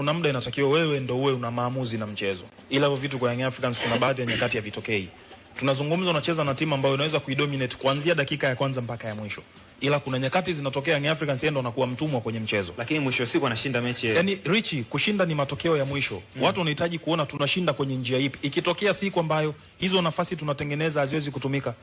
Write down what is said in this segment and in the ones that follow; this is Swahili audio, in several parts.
kuna muda inatakiwa wewe ndio uwe una maamuzi na mchezo. Ila hivyo vitu kwa Young Africans kuna baadhi ya nyakati havitokei. Tunazungumza unacheza na timu ambayo inaweza kuidominate kuanzia dakika ya kwanza mpaka ya mwisho. Ila kuna nyakati zinatokea Young Africans ndio anakuwa mtumwa kwenye mchezo. Lakini mwisho wa siku anashinda mechi. Yaani Richie, kushinda ni matokeo ya mwisho. Watu wanahitaji kuona tunashinda kwenye njia ipi. Ikitokea siku ambayo hizo nafasi tunatengeneza haziwezi kutumika,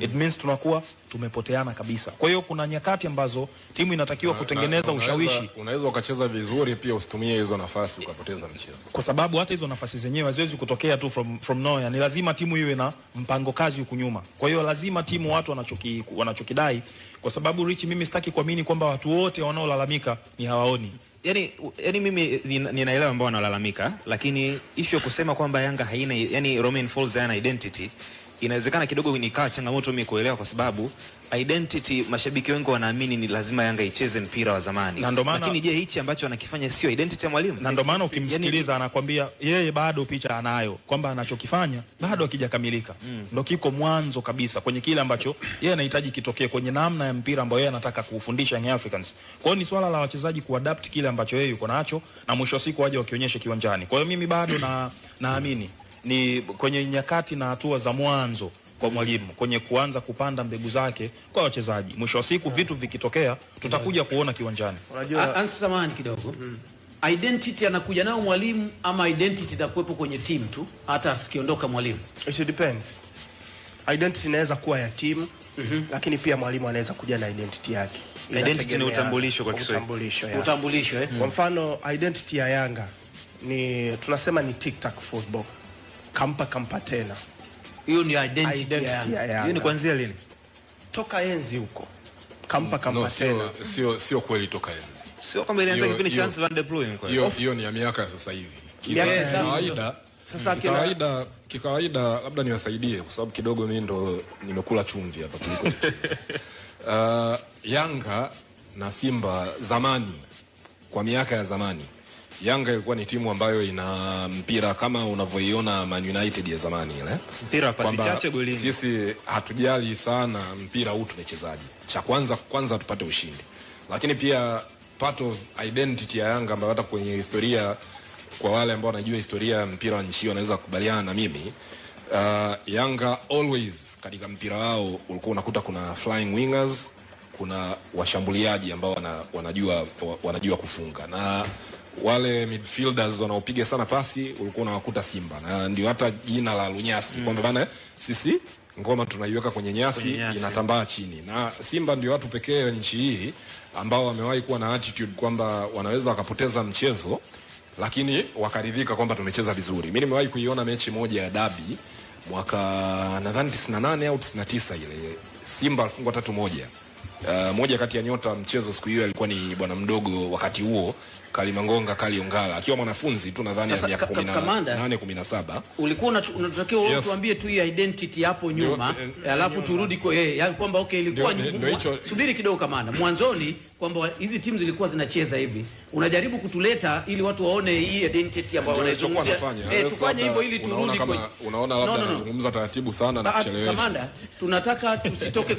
it means tunakuwa tumepoteana kabisa. Kwa hiyo kuna nyakati ambazo timu inatakiwa kutengeneza ushawishi. Unaweza ukacheza vizuri pia usitumie hizo nafasi ukapoteza mchezo. Kwa sababu hata hizo nafasi zenyewe haziwezi kutokea tu from nowhere. Ni lazima timu iwe na mpango kazi huku nyuma. Kwa hiyo lazima timu watu wanachokidai, kwa sababu Rich, mimi sitaki kuamini kwamba watu wote wanaolalamika ni hawaoni. Yani mimi ninaelewa ambao wanalalamika, lakini issue kusema kwamba Yanga haina, yani Romain Folz haina identity, inawezekana kidogo nikaa changamoto mimi kuelewa, kwa sababu identity mashabiki wengi wanaamini ni lazima Yanga icheze mpira wa zamani. Lakini je, hichi ambacho anakifanya sio identity ya mwalimu? Na ndio maana ukimsikiliza anakuambia yeye bado picha anayo kwamba anachokifanya bado hakijakamilika. Ndio kiko mwanzo kabisa kwenye kile ambacho yeye anahitaji kitokee kwenye namna ya mpira ambayo yeye anataka kuufundisha Young Africans. Kwa hiyo ni swala la wachezaji kuadapt kile ambacho yeye yuko nacho na mwisho wa siku waje wakionyesha kiwanjani. Kwa hiyo mimi bado naamini ni kwenye nyakati na hatua za mwanzo kwa mwalimu kwenye kuanza kupanda mbegu zake kwa wachezaji. Mwisho wa siku vitu vikitokea tutakuja kuona kiwanjani. Unajua ansamani kidogo. Identity anakuja nao mwalimu ama identity itakuwepo kwenye team tu hata akiondoka mwalimu? It depends. Identity inaweza kuwa ya team, lakini pia mwalimu anaweza kuja na identity yake. Identity ni utambulisho kwa Kiswahili. Utambulisho Kwa mfano identity ya Yanga ni tunasema ni tic-tac football. Kampa tena. Hiyo ni identity ya Yanga. Hiyo ni kuanzia lini? Toka enzi huko. Kampa tena. Sio kweli toka enzi. Sio kwamba ilianza kipindi cha Hans van der Ploeg kwa hiyo. Hiyo ni ya miaka sasa hivi. Kikawaida labda niwasaidie kwa sababu kidogo mimi ndo nimekula chumvi hapa kuliko. Yanga na Simba zamani, kwa miaka ya zamani, Yanga ilikuwa ni timu ambayo ina mpira kama unavyoiona Man United ya zamani ile. Mpira pasi chache golini. Sisi hatujali sana mpira huu tumechezaji. Cha kwanza tupate ushindi. Lakini pia part of identity ya Yanga ambayo hata kwenye historia, kwa wale ambao wanajua historia ya mpira wa nchi wanaweza kukubaliana na mimi, Yanga always katika mpira wao ulikuwa unakuta kuna flying wingers, kuna washambuliaji ambao wanajua kufunga, na wale midfielders wanaopiga sana pasi ulikuwa unawakuta Simba, na ndio hata jina la Lunyasi kwamba bana sisi ngoma tunaiweka kwenye nyasi inatambaa chini. Na Simba ndio watu pekee nchi hii ambao wamewahi kuwa na attitude kwamba wanaweza wakapoteza mchezo lakini wakaridhika kwamba tumecheza vizuri. Mimi nimewahi kuiona mechi moja ya derby mwaka nadhani 98 au 99 ile, Simba alifungwa 3-1. Moja kati ya nyota mchezo siku hiyo alikuwa ni bwana mdogo wakati huo, Kalimangonga Kaliongala, akiwa mwanafunzi tu nadhani ya miaka 18 17. Ulikuwa unatakiwa tuambie tu hii identity hapo nyuma, alafu turudi kwa yeye, yani kwamba okay ilikuwa subiri kidogo kamanda. Mwanzoni kwamba hizi timu zilikuwa zinacheza hivi. Unajaribu kutuleta ili watu waone hii identity ambayo wanaizungumzia. Tufanye hivyo ili turudi kwenye. Unaona labda anazungumza taratibu sana na kuchelewesha. Kamanda, tunataka tusitoke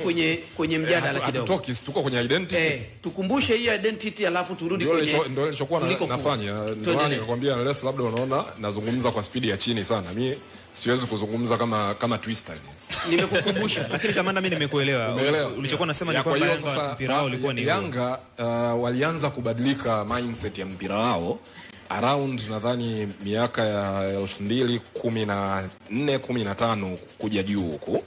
kwenye mjadala kidogo. Tuko kwenye identity. Tukumbushe hii identity alafu turudi kwenye. Ndio nilichokuwa nafanya. Ndio nikakwambia unless labda unaona nazungumza kwa spidi ya chini sana. Mimi siwezi kuzungumza kama twister. Nimekukumbusha. Lakini kamanda mimi nimekuelewa. Ulichokuwa unasema ni kwamba Yanga mpira wao ulikuwa ni Yanga walianza kubadilika mindset ya mpira wao around nadhani miaka ya 2014 15 kuja juu huko,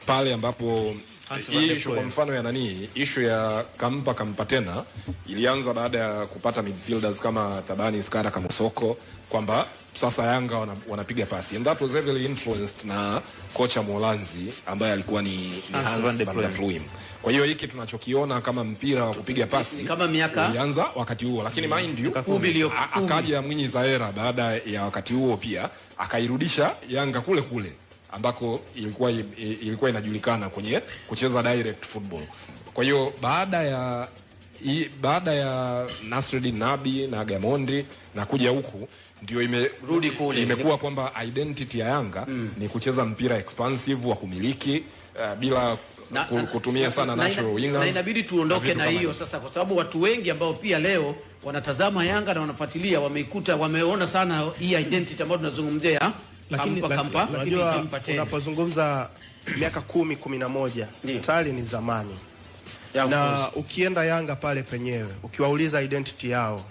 pale ambapo issue kwa mfano ya issue ya kampa tena ilianza baada ya kupata midfielders kama Tabani Skara kama Soko, kwamba sasa Yanga wanapiga pasi, and that was heavily influenced na kocha Molanzi ambaye alikuwa ni Hans van der Ploeg. Kwa hiyo hiki tunachokiona kama mpira wa kupiga pasi kama miaka ilianza wakati huo, lakini mind you akaja Mwinyi Zaera baada ya wakati huo pia akairudisha Yanga kule ambako ilikuwa inajulikana kwenye kucheza direct football. Kwa hiyo baada baada ya Nasreddin Nabi na Gamondi na kuja huku ndio imerudi kule, imekuwa kwamba identity ya Yanga ni kucheza mpira expansive wa kumiliki bila kutumia sana natural wingers, na inabidi tuondoke na hiyo sasa, kwa sababu watu wengi ambao pia leo wanatazama Yanga na wanafuatilia wameona sana hii identity ambayo tunazungumzia ya kampa. Unapozungumza miaka 10-11 tayari ni zamani. Na ukienda Yanga pale penyewe ukiwauliza identity yao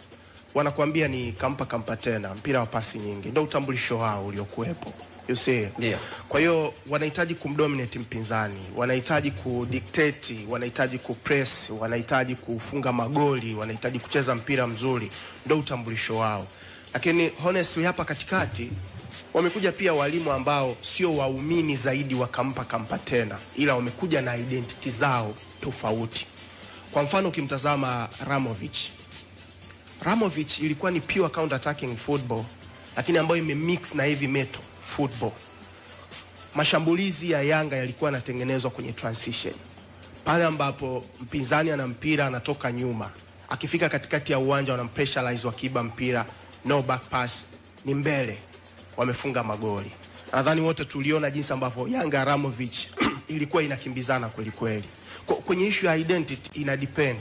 wanakuambia ni kampa tena, mpira wa pasi nyingi, ndio utambulisho wao uliokuepo, you see. Kwa hiyo wanahitaji kumdominate mpinzani, wanahitaji kudictate, wanahitaji kupress, wanahitaji kufunga magoli, wanahitaji kucheza mpira mzuri, ndio utambulisho wao. Lakini honestly hapa katikati wamekuja pia walimu ambao sio waumini zaidi wa kampa tena, ila wamekuja na identity zao tofauti. Kwa mfano ukimtazama Ramovic ilikuwa ni pure counter attacking football, lakini ambayo imemix na heavy metal football. Mashambulizi ya Yanga yalikuwa yanatengenezwa kwenye transition, pale ambapo mpinzani ana mpira anatoka nyuma, akifika katikati ya uwanja wanampressurize, wakiiba mpira, no back pass, ni mbele, wamefunga magoli. Nadhani wote tuliona jinsi ambavyo Yanga Ramovic ilikuwa inakimbizana kweli kweli. Kwenye issue ya identity ina depend.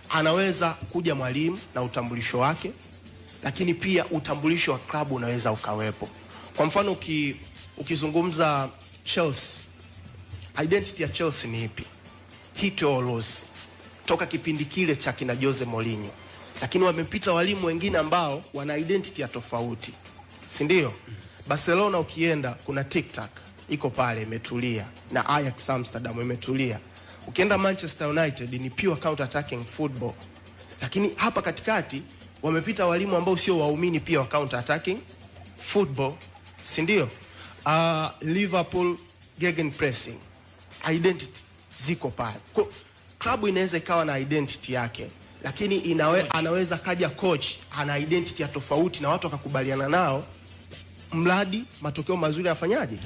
Anaweza kuja mwalimu na utambulisho wake, lakini pia utambulisho wa klabu unaweza ukawepo. Kwa mfano ukizungumza Chelsea, identity ya Chelsea ni ipi? Hit or loss. Toka kipindi kile cha kina Jose Mourinho. Lakini wamepita walimu wengine ambao wana identity ya tofauti, si ndio? Barcelona ukienda kuna TikTok iko pale imetulia, na Ajax Amsterdam imetulia. Ukienda Manchester United ni pure counter attacking football. Lakini hapa katikati wamepita walimu ambao sio waumini pia wa counter attacking football, si ndio? Liverpool gegen pressing, identity ziko pale. Klabu inaweza ikawa na identity yake, lakini anaweza kaja coach ana identity ya tofauti na watu wakakubaliana nao, mradi matokeo mazuri yafanyaje?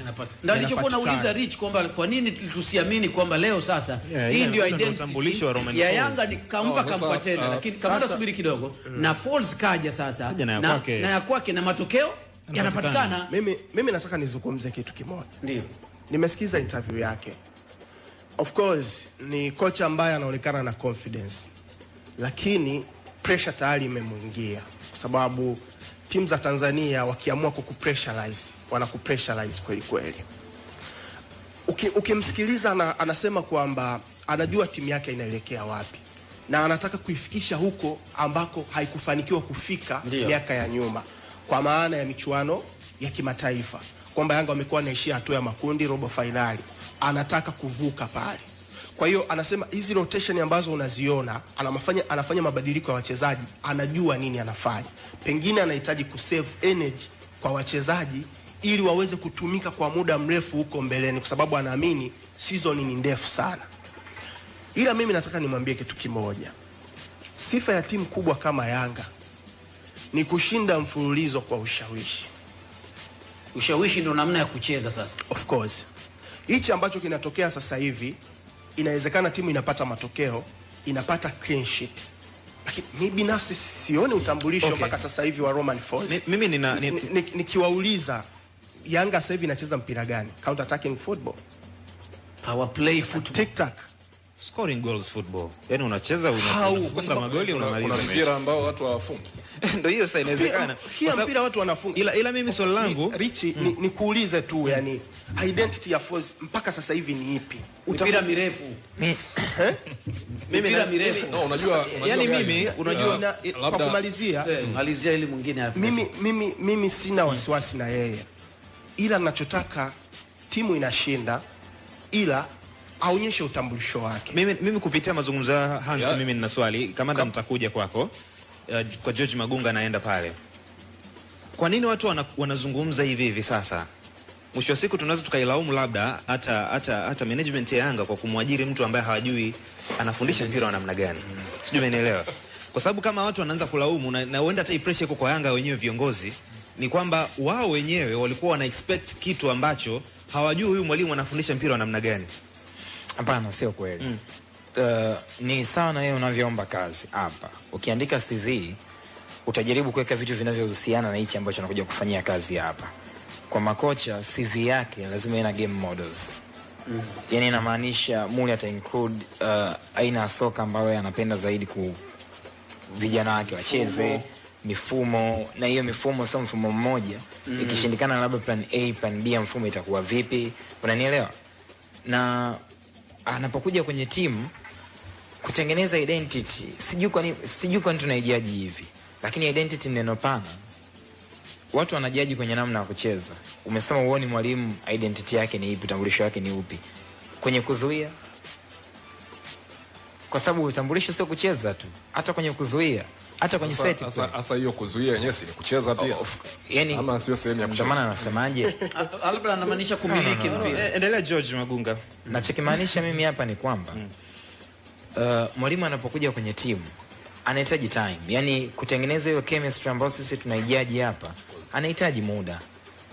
Ndio nilichokuwa nauliza Rich kwamba kwa nini tusiamini kwamba leo sasa hii ndio identity ya Yanga ni kampa tena, lakini kama subiri kidogo na Falls kaja sasa na ya kwake na matokeo yanapatikana. Mimi nataka nizungumze kitu kimoja. Ndio nimesikiza interview yake. Of course ni kocha ambaye anaonekana na confidence, lakini pressure tayari imemuingia, kwa sababu timu za Tanzania wakiamua kukupressurize wanakupressurize kweli kweli. Ukimsikiliza anasema kwamba anajua timu yake inaelekea wapi na anataka kuifikisha huko ambako haikufanikiwa kufika miaka ya nyuma, kwa maana ya michuano ya kimataifa, kwamba Yanga wamekuwa wanaishia hatua ya makundi, robo finali, anataka kuvuka pale. Kwa hiyo anasema hizi rotation ambazo unaziona anafanya mabadiliko ya wachezaji, anajua nini anafanya. Pengine anahitaji kusave energy kwa wachezaji ili waweze kutumika kwa muda mrefu huko mbeleni, kwa sababu anaamini season ni ndefu sana. Ila mimi nataka nimwambie kitu kimoja. Sifa ya timu kubwa kama Yanga ni kushinda mfululizo kwa ushawishi. Ushawishi ndio namna ya kucheza sasa. Of course. Hichi ambacho kinatokea sasa hivi, inawezekana timu inapata matokeo, inapata clean sheet, lakini mimi binafsi sioni utambulisho mpaka sasa hivi wa Romain Folz. Mimi nikiwauliza Yanga sasa hivi inacheza mpira gani? Counter attacking football, power play football, TikTok, scoring goals football. Yaani unacheza unafunga magoli unamaliza mechi. Mpira ambao watu hawafungi. Ndio hiyo sasa inawezekana. Hiyo mpira watu wanafunga. Ila mimi swali langu Richi ni kuulize tu, yani identity ya Folz mpaka sasa hivi ni ipi? Mpira mirefu. Mimi mirefu. No, unajua yani mimi unajua kwa kumalizia malizia ili mwingine hapa. Mimi sina wasiwasi na yeye. Ila ninachotaka timu inashinda, ila aonyeshe utambulisho wake. Mimi kupitia mazungumzo ya Hans, mimi nina swali. Kamanda, mtakuja kwako. Kwa George Magunga naenda pale. Kwa nini watu wanazungumza hivi sasa? Mwisho wa siku tunaweza tukailaumu labda hata management ya Yanga kwa kumwajiri mtu ambaye hawajui anafundisha mpira wa namna gani. Sijui umenielewa. Kwa sababu kama watu wanaanza kulaumu na huenda hata pressure iko kwa Yanga wenyewe viongozi, ni kwamba wao wenyewe walikuwa wana expect kitu ambacho hawajui huyu mwalimu anafundisha mpira wa namna gani. Hapana, sio kweli. Ni sawa na wewe unavyoomba kazi hapa. Ukiandika CV utajaribu kuweka vitu vinavyohusiana na hichi ambacho unakuja kufanyia kazi hapa. Kwa makocha CV yake lazima ina game models. Yani inamaanisha Muli ata include aina ya soka ambayo anapenda zaidi vijana wake wacheze, mifumo, na hiyo mifumo sio mfumo mmoja. Ikishindikana labda plan A, plan B, mfumo itakuwa vipi? Unanielewa? Na anapokuja kwenye timu kutengeneza identity, sijui kwa nini tunaijaji hivi, lakini identity neno pana. Watu wanajaji kwenye namna ya kucheza. Umesema uone mwalimu identity yake ni ipi, utambulisho wake ni upi? Kwenye kuzuia, kwa sababu utambulisho sio kucheza tu, hata kwenye kuzuia, hata kwenye set. Sasa hiyo kuzuia yenyewe si kucheza pia. Yani ama sio sehemu ya kucheza. Ndio maana anasemaje? Labda anamaanisha kumiliki mpira. Endelea George Magunga. Nachokimaanisha mimi hapa ni kwamba mwalimu anapokuja kwenye timu anahitaji time. Yani kutengeneza hiyo chemistry ambayo sisi tunaijaji hapa, anahitaji muda.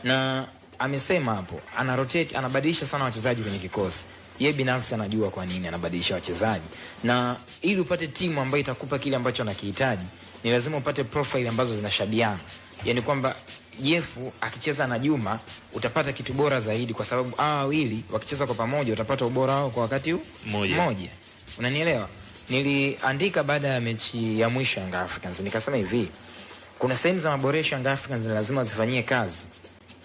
Na amesema hapo, ana rotate, anabadilisha sana wachezaji kwenye kikosi. Yeye binafsi anajua kwa nini anabadilisha wachezaji. Na ili upate timu ambayo itakupa kile ambacho anakihitaji, ni lazima upate profile ambazo zinashabiana. Yani kwamba Jefu akicheza na Juma utapata kitu bora zaidi, kwa sababu wawili wakicheza kwa pamoja utapata ubora wao kwa wakati mmoja. Unanielewa? Niliandika baada ya mechi ya mwisho Young Africans, nikasema hivi, kuna sehemu za maboresho Young Africans lazima zifanyie kazi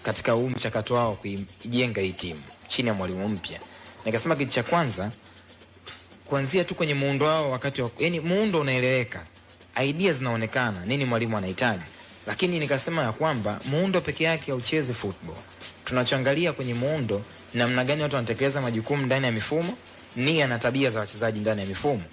katika huu mchakato wao kuijenga hii timu chini ya mwalimu mpya. Nikasema kitu cha kwanza, kuanzia tu kwenye muundo wao, wakati yani muundo unaeleweka, ideas zinaonekana, nini mwalimu anahitaji. Lakini nikasema ya kwamba muundo peke yake hauchezi football. Tunachoangalia kwenye muundo, namna gani watu wanatekeleza majukumu ndani ya mifumo, nia na tabia za wachezaji ndani ya mifumo.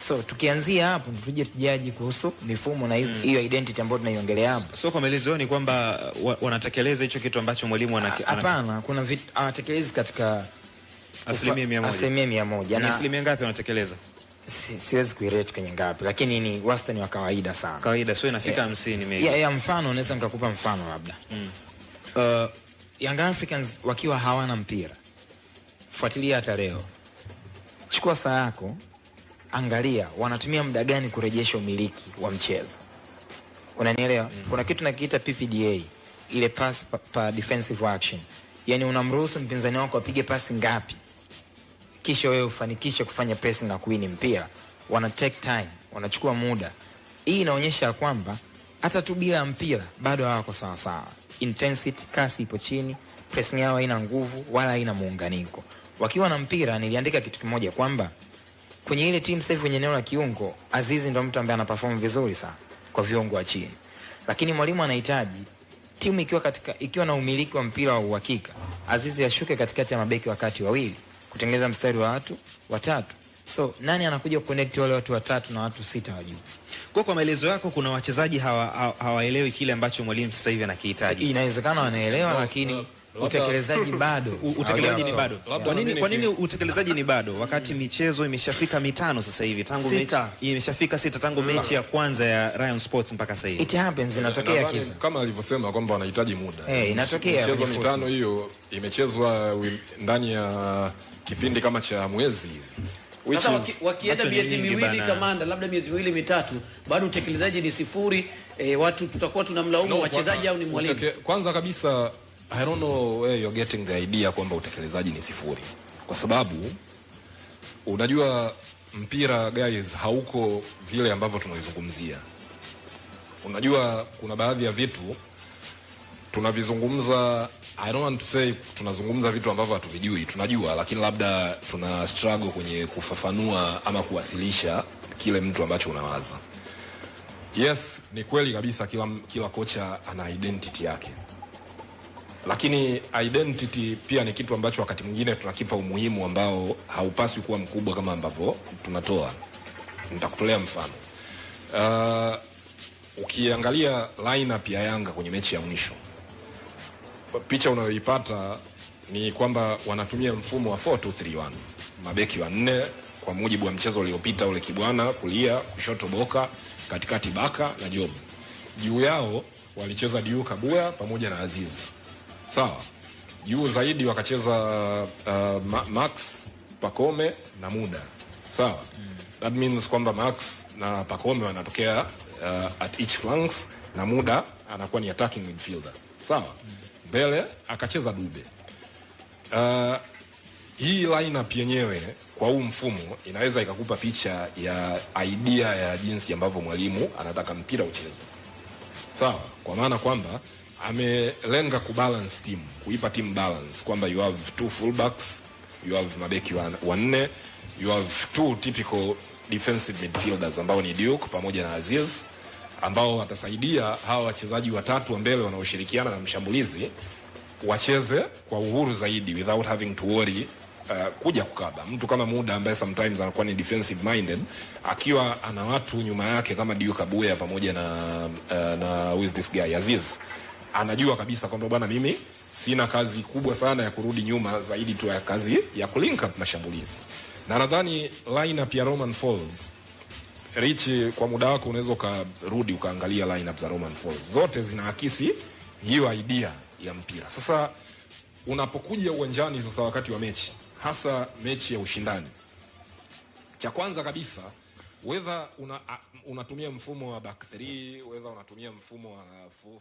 So tukianzia hapo tuje tujaji kuhusu mifumo na hiyo identity ambayo tunaiongelea hapo. So kwa maelezo ni kwamba wanatekeleza hicho kitu ambacho mwalimu hapana, kuna anatekeleza katika asilimia 100. Asilimia 100. Na asilimia ngapi wanatekeleza? Siwezi kuirate kwenye ngapi, lakini ni wastani wa kawaida sana. Kawaida, so inafika 50 maybe. Ya mfano naweza nikakupa mfano labda. Young Africans wakiwa hawana mpira, fuatilia hata leo. Chukua saa yako, angalia wanatumia muda gani kurejesha umiliki wa mchezo. Unanielewa? Kuna kitu nakiita PPDA, ile pass per defensive action. Yani unamruhusu mpinzani wako apige pasi ngapi, kisha wewe ufanikishe kufanya pressing na kuwini mpira. Wana take time, wanachukua muda. Hii inaonyesha kwamba hata tu bila mpira bado hawako sawa sawa. Intensity, kasi ipo chini, pressing yao haina nguvu wala haina muunganiko. Wakiwa na mpira, niliandika kitu kimoja kwamba kwenye ile team save kwenye eneo la kiungo, Azizi ndo mtu ambaye anaperform vizuri sana kwa viungo wa chini. Lakini mwalimu anahitaji timu ikiwa na umiliki wa mpira wa uhakika, Azizi ashuke katikati ya mabeki wakati wawili kutengeneza mstari wa watu watatu. So nani anakuja kuconnect wale watu watatu na watu 6 wa juu? Kwa maelezo yako kuna wachezaji hawaelewi kile ambacho mwalimu sasa hivi anakihitaji. Inawezekana wanaelewa, lakini utekelezaji bado. Utekelezaji ni bado. Kwa nini utekelezaji ni bado wakati michezo imeshafika 5 sasa hivi tangu mechi imeshafika 6 tangu mechi ya kwanza ya Rayon Sports mpaka sasa hivi? It happens, inatokea kiza. Kama alivyosema kwamba wanahitaji muda. Inatokea. Michezo 5 hiyo imechezwa ndani ya kipindi kama cha mwezi hivi. Sasa wakienda miezi miwili kamanda, labda miezi miwili mitatu, bado utekelezaji ni 0, watu tutakuwa tunamlaumu wachezaji au ni mwalimu? Kwanza kabisa, I don't know where you're getting the idea kwamba utekelezaji ni 0. Kwa sababu unajua mpira guys hauko vile ambavyo tunalizungumzia. Unajua kuna baadhi ya vitu tunavizungumza, I don't want to say tunazungumza vitu ambavyo hatuvijui, tunajua, lakini labda tuna struggle kwenye kufafanua ama kuwasilisha kile mtu ambacho unawaza. Yes, ni kweli kabisa kila kocha ana identity yake. Lakini identity pia ni kitu ambacho wakati mwingine tunakipa umuhimu ambao haupaswi kuwa mkubwa kama ambavyo tunatoa. Nitakutolea mfano. Ukiangalia lineup ya Yanga kwenye mechi ya mwisho, picha unayoipata ni kwamba wanatumia mfumo wa 4-2-3-1. Mabeki wanne kwa mujibu wa mchezo uliopita ule, Kibwana kulia, kushoto Boka, katikati Baka na Job. Juu yao walicheza Diu Kabuya pamoja na Aziz. Sawa. Juu zaidi wakacheza Max, Pakome na Muda. Sawa. That means kwamba Max na Pacome wanatokea at each flanks na Muda anakuwa ni attacking midfielder. Sawa. Mbele akacheza Dube. Hii lineup yenyewe kwa huu mfumo inaweza ikakupa picha ya idea ya jinsi ambavyo mwalimu anataka mpira uchezwe. Sawa, kwa maana kwamba amelenga kubalance team, kuipa team balance, kwamba you have 2 fullbacks, you have mabeki wanne, you have 2 typical defensive midfielders ambao ni Duke pamoja na Aziz, ambao watasaidia hawa wachezaji watatu wa mbele wanaoshirikiana na mshambulizi wacheze kwa uhuru zaidi without having to worry kuja kukaba. Mtu kama Muda ambaye sometimes anakuwa ni defensive minded, akiwa ana watu nyuma yake kama Duke Abuya pamoja na who is this guy Aziz, anajua kabisa kwamba bwana, mimi sina kazi kubwa sana ya kurudi nyuma zaidi tu ya kazi ya kulink up mashambulizi. Na nadhani lineup ya Romain Folz, Richi, kwa muda wako unaweza ukarudi ukaangalia lineup za Romain Folz, zote zinaakisi hiyo idea ya mpira. Sasa unapokuja uwanjani sasa wakati wa mechi, hasa mechi ya ushindani, cha kwanza kabisa, whether unatumia mfumo wa back 3, whether unatumia mfumo wa 4-4-2